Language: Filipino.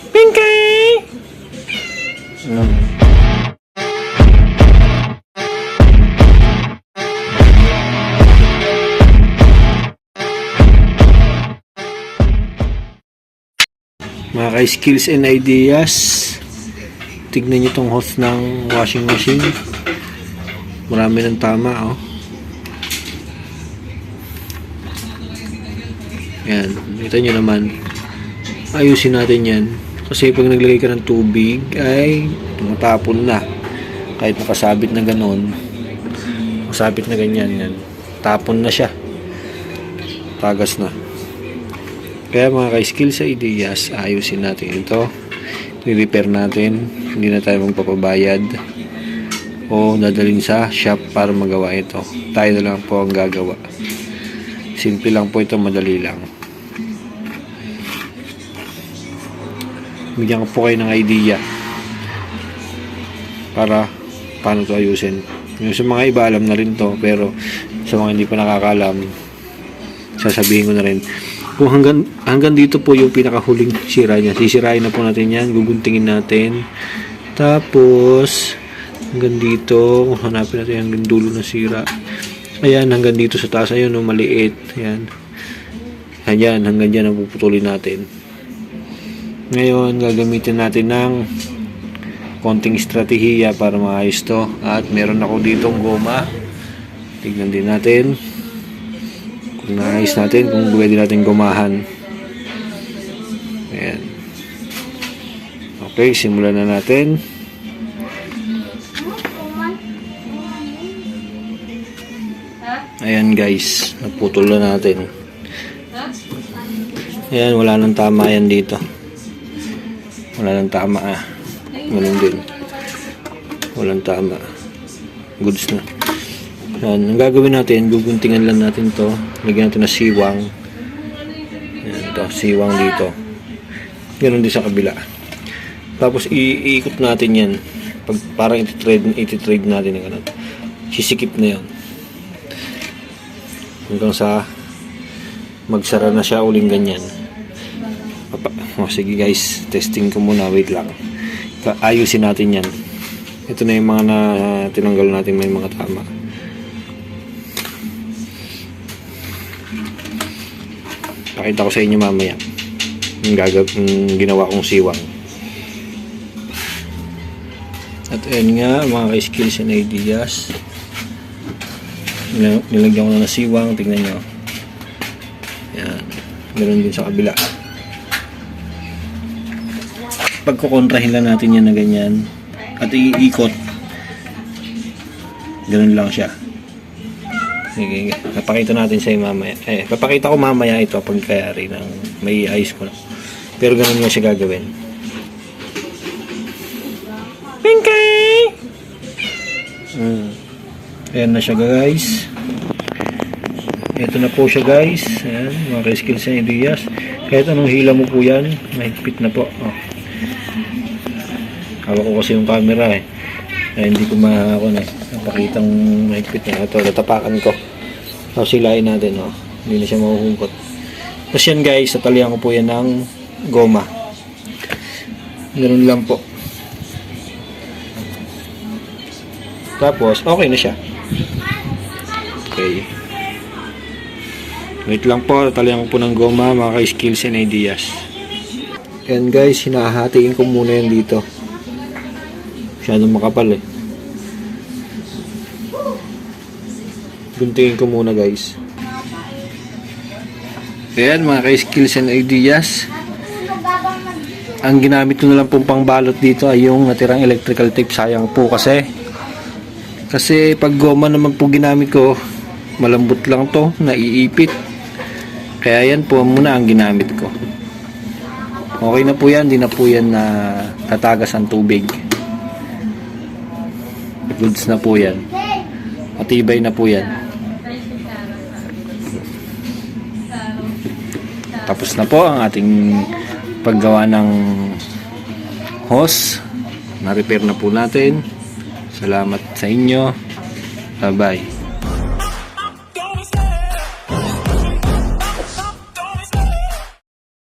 Pinky! Mga ka-skills and ideas, tignan nyo tong hose ng washing machine. Marami ng tama, oh. Yan, kita nyo naman. Ayusin natin yan. Kasi pag naglagay ka ng tubig, ay tumatapon na. Kahit nakasabit na ganon, nakasabit na ganyan, yan. Tapon na siya. Tagas na. Kaya mga ka-skills sa ideas, ayusin natin ito. I-repair natin. Hindi na tayo magpapabayad o dadalhin sa shop para magawa ito. Tayo na lang po ang gagawa. Simple lang po ito, madali lang. Bigyan ko po kayo ng idea para paano ito ayusin. Yung sa mga iba alam na rin to, pero sa mga hindi pa nakakalam, sasabihin ko na rin. Kung hanggang dito po yung pinakahuling sira niya, sisirain na po natin yan, guguntingin natin. Tapos hanggang dito, hanapin natin hanggang dulo ng sira. Ayan, hanggang dito sa taas, ayun, no, maliit. Ayan. Ayan, hanggang dyan ang puputulin natin. Ngayon, gagamitin natin ng konting estratehiya para maayos to. At meron ako ditong goma. Tignan din natin kung naayos natin, kung pwede natin gomahan. Ayan. Okay, simulan na natin. Ayan guys, naputol na natin. Ayan, wala nang tama yan dito. Wala nang tama, ah. Ganun din. Walang tama. Goods na. Ayan, ang gagawin natin, guguntingan lang natin to. Lagyan natin na siwang. Ayan, to, siwang dito. Ganun din sa kabila. Tapos iikot natin yan. Parang iti-trade natin yung ganun. Sisikip na yan. Hanggang sa magsara na siya uling ganyan. Sige guys, testing ko muna, wait lang. Ayusin natin yan. Ito na yung mga na tinanggal natin, may mga tama. Pakita ko sa inyo mamaya yung ginawa kong siwang. At ayun nga mga ka-skills and ideas, nilagyan ko na ng siwang. Tingnan nyo. Yan. Meron din sa kabila. Pagkukontrahin lang natin yan na ganyan. At iikot. Ganun lang siya. Sige. Papakita natin sa mamaya. Papakita ko mamaya ito pagkayari ng may ayos ko na. Pero ganun nga siya gagawin. Pinky! Ayan na siya guys. Ito na po siya guys. Ayan, mga skills and ideas. Kahit anong hila mo po yan, mahigpit na po. Oh. Hawak ko kasi yung camera eh. Ay, hindi ko napakitang mahigpit na. Ito, natapakan ko. Tapos silain natin. Oh. Hindi na siya mahuhugot. Tapos yan guys, tatalihan ko po yan ng goma. Ganun lang po. Tapos, okay na siya. Okay. Wait lang po, tatalihan ko po ng goma, mga ka-skills and ideas. Yan guys, hinahatiin ko muna yan dito. Masyadong makapal eh. Guntingin ko muna guys. Ayan mga ka-skills and ideas. Ang ginamit ko na lang pong pangbalot dito ay yung natirang electrical tape. Sayang po kasi pag goma naman po ginamit ko, malambot lang to, naiipit. Kaya yan po muna ang ginamit ko. Okay na po yan, di na po yan na tatagas ang tubig. Goods na po yan. Matibay na po yan. Tapos na po ang ating paggawa ng hose. Na-repair na po natin. Salamat sa inyo. Bye-bye.